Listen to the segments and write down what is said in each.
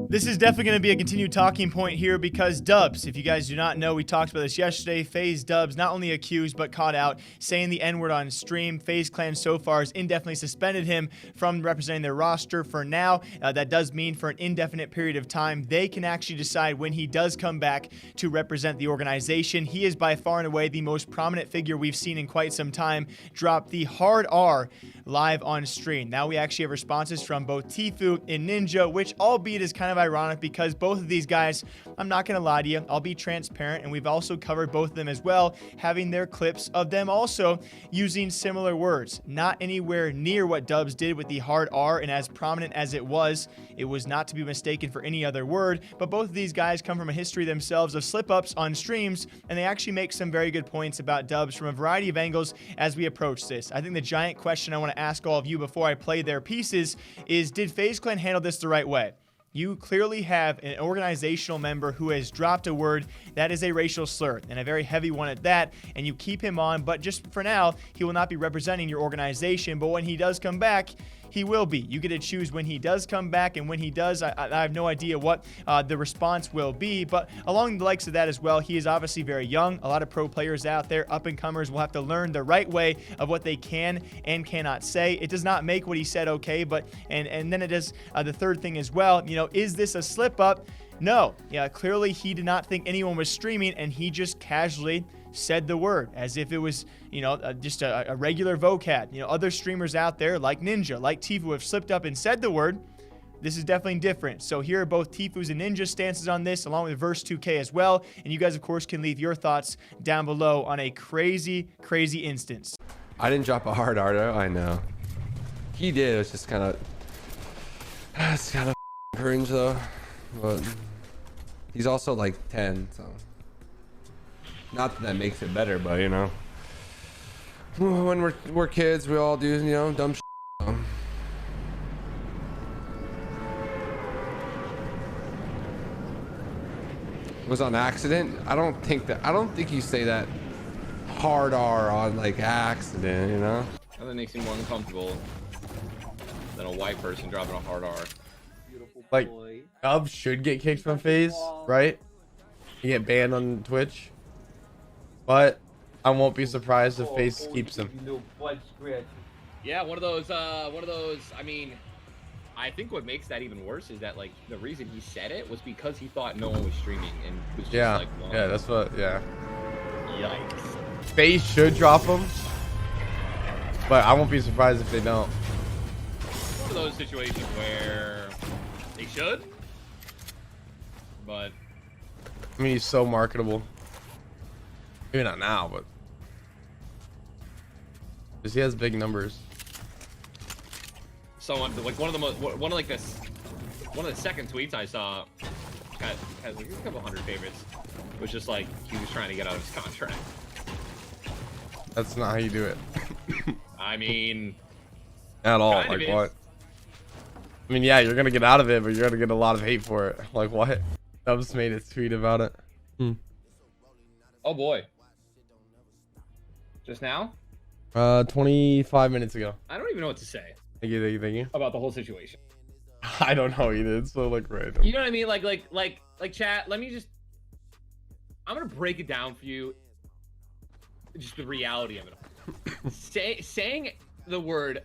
This is definitely going to be a continued talking point here because Dubs, if you guys do not know, we talked about this yesterday. FaZe Dubs not only accused but caught out saying the N-word on stream. FaZe Clan so far has indefinitely suspended him from representing their roster for now. That does mean for an indefinite period of time, they can actually decide when he does come back to represent the organization. He is by far and away the most prominent figure we've seen in quite some time drop the hard R live on stream. Now we actually have responses from both Tfue and Ninja, which albeit is kind of ironic because both of these guys, I'm not going to lie to you, I'll be transparent, and we've also covered both of them as well, having their clips of them also using similar words. Not anywhere near what Dubs did with the hard R, and as prominent as it was not to be mistaken for any other word, but both of these guys come from a history themselves of slip-ups on streams, and they actually make some very good points about Dubs from a variety of angles as we approach this. I think the giant question I want to ask all of you before I play their pieces is, did FaZe Clan handle this the right way? You clearly have an organizational member who has dropped a word that is a racial slur, and a very heavy one at that, and you keep him on, but just for now, he will not be representing your organization, but when he does come back, he will be. You get to choose when he does come back, and when he does, I have no idea what the response will be, but along the likes of that as well, he is obviously very young. A lot of pro players out there, up-and-comers, will have to learn the right way of what they can and cannot say. It does not make what he said okay, but and then it is the third thing as well. You know, is this a slip-up? No. Yeah, clearly he did not think anyone was streaming, and he just casually said the word as if it was, you know, just a regular vocab. You know, other streamers out there like Ninja, like Tfue have slipped up and said the word. This is definitely different. So here are both Tfue's and Ninja's stances on this, along with Verse 2K as well. And you guys, of course, can leave your thoughts down below on a crazy, crazy instance. I didn't drop a hard R though. I know. He did. It was just kind of, it's kind of cringe though. But he's also like 10, so. Not that that makes it better, but you know, when we're kids, we all do, you know, dumb shit. Was on accident. I don't think you say that hard R on like accident, you know. Nothing makes me more uncomfortable than a white person dropping a hard R. Like, Dubs should get kicked from FaZe, right? You get banned on Twitch. But I won't be surprised if FaZe keeps him. Yeah, one of those. I mean, I think what makes that even worse is that like the reason he said it was because he thought no one was streaming and was just like, well, yeah, that's what. Yeah. Yikes. FaZe should drop him, but I won't be surprised if they don't. One of those situations where they should, but I mean, he's so marketable. Maybe not now, but because he has big numbers. Someone like one of the second tweets I saw has like a couple hundred favorites. It was just like he was trying to get out of his contract. That's not how you do it. I mean, at all. Like what? I mean, yeah, you're gonna get out of it, but you're gonna get a lot of hate for it. Like what? Dubs made a tweet about it. Oh boy. Just now? 25 minutes ago. I don't even know what to say. Thank you. About the whole situation. I don't know either. It's so like random. You know what I mean? Like chat. Let me just. I'm gonna break it down for you. Just the reality of it. Saying that word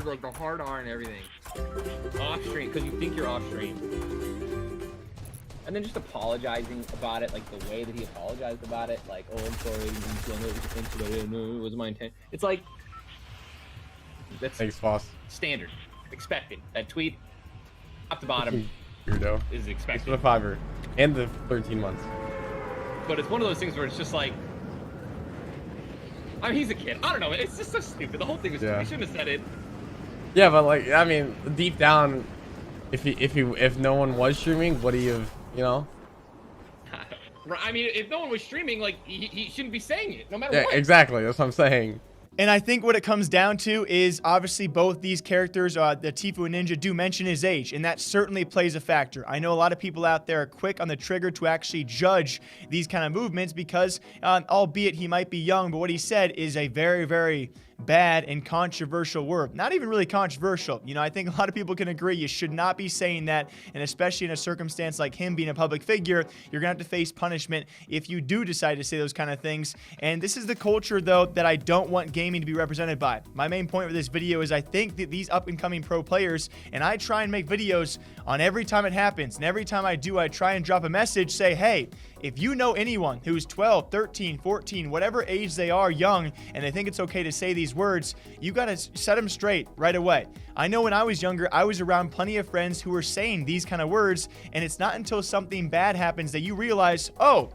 like the hard R and everything off stream because you think you're off stream. And then just apologizing about it, like the way that he apologized about it, like, oh, I'm sorry, it was my intent. It's like, that's Thanks, boss. standard, expected. That tweet, top to bottom, Weirdo. is expected. Thanks for the $5 and the 13 months. But it's one of those things where it's just like, I mean, he's a kid. I don't know. It's just so stupid. The whole thing was stupid. He shouldn't have said it. Yeah, but like, I mean, deep down, if no one was streaming, would he have, you know? I mean, if no one was streaming, like, he shouldn't be saying it, no matter Yeah, what. exactly. That's what I'm saying. And I think what it comes down to is obviously both these characters, the Tfue and Ninja, do mention his age, and that certainly plays a factor. I know a lot of people out there are quick on the trigger to actually judge these kind of movements because, albeit he might be young, but what he said is a very, very bad and controversial word. Not even really controversial. You know, I think a lot of people can agree you should not be saying that, and especially in a circumstance like him being a public figure, you're gonna have to face punishment if you do decide to say those kind of things. And this is the culture, though, that I don't want gaming to be represented by. My main point with this video is I think that these up-and-coming pro players, and I try and make videos on every time it happens, and every time I do, I try and drop a message, say, hey, if you know anyone who's 12, 13, 14, whatever age they are, young, and they think it's okay to say these words, you gotta set them straight right away. I know when I was younger, I was around plenty of friends who were saying these kind of words, and it's not until something bad happens that you realize, oh,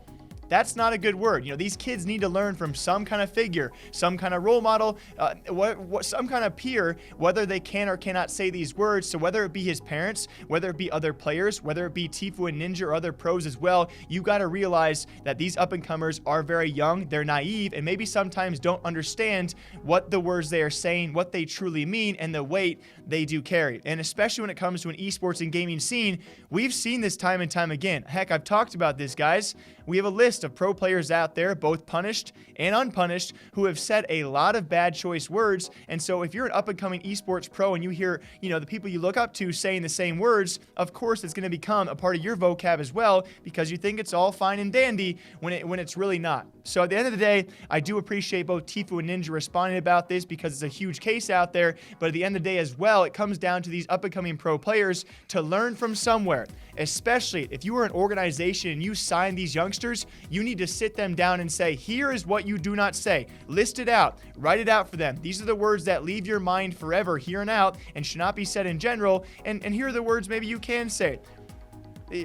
that's not a good word. You know, these kids need to learn from some kind of figure, some kind of role model, some kind of peer, whether they can or cannot say these words. So whether it be his parents, whether it be other players, whether it be Tfue and Ninja or other pros as well, you got to realize that these up-and-comers are very young, they're naive, and maybe sometimes don't understand what the words they are saying, what they truly mean, and the weight they do carry. And especially when it comes to an esports and gaming scene, we've seen this time and time again. Heck, I've talked about this, guys. We have a list of pro players out there, both punished and unpunished, who have said a lot of bad choice words. And so if you're an up-and-coming esports pro and you hear, you know, the people you look up to saying the same words, of course it's going to become a part of your vocab as well, because you think it's all fine and dandy when it's really not. So at the end of the day, I do appreciate both Tfue and Ninja responding about this because it's a huge case out there. But at the end of the day as well, it comes down to these up-and-coming pro players to learn from somewhere. Especially if you are an organization and you sign these youngsters, you need to sit them down and say, here is what you do not say. List it out. Write it out for them. These are the words that leave your mind forever here and out and should not be said in general. And here are the words maybe you can say.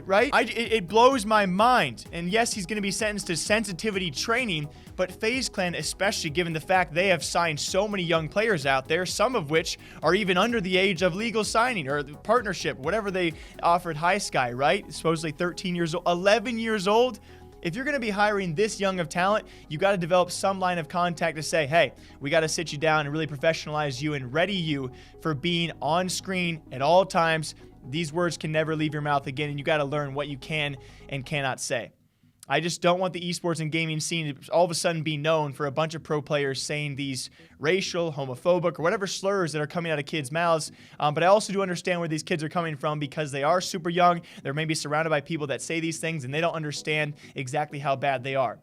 Right? It blows my mind. And yes, he's going to be sentenced to sensitivity training, but FaZe Clan, especially given the fact they have signed so many young players out there, some of which are even under the age of legal signing or the partnership, whatever they offered High Sky, right? Supposedly 13 years old, 11 years old. If you're going to be hiring this young of talent, you got to develop some line of contact to say, hey, we got to sit you down and really professionalize you and ready you for being on screen at all times. These words can never leave your mouth again, and you got to learn what you can and cannot say. I just don't want the esports and gaming scene to all of a sudden be known for a bunch of pro players saying these racial, homophobic, or whatever slurs that are coming out of kids' mouths. But I also do understand where these kids are coming from because they are super young. They're maybe surrounded by people that say these things, and they don't understand exactly how bad they are.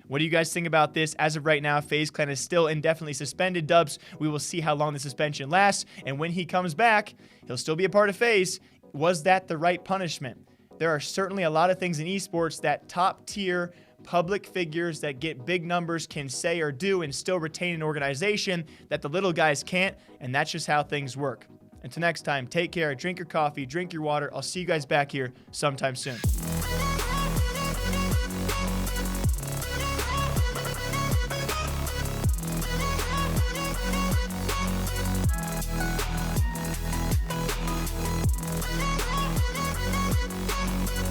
What do you guys think about this? As of right now, FaZe Clan is still indefinitely suspended, Dubs. We will see how long the suspension lasts, and when he comes back, he'll still be a part of FaZe. Was that the right punishment? There are certainly a lot of things in esports that top-tier public figures that get big numbers can say or do and still retain an organization that the little guys can't, and that's just how things work. Until next time, take care, drink your coffee, drink your water. I'll see you guys back here sometime soon.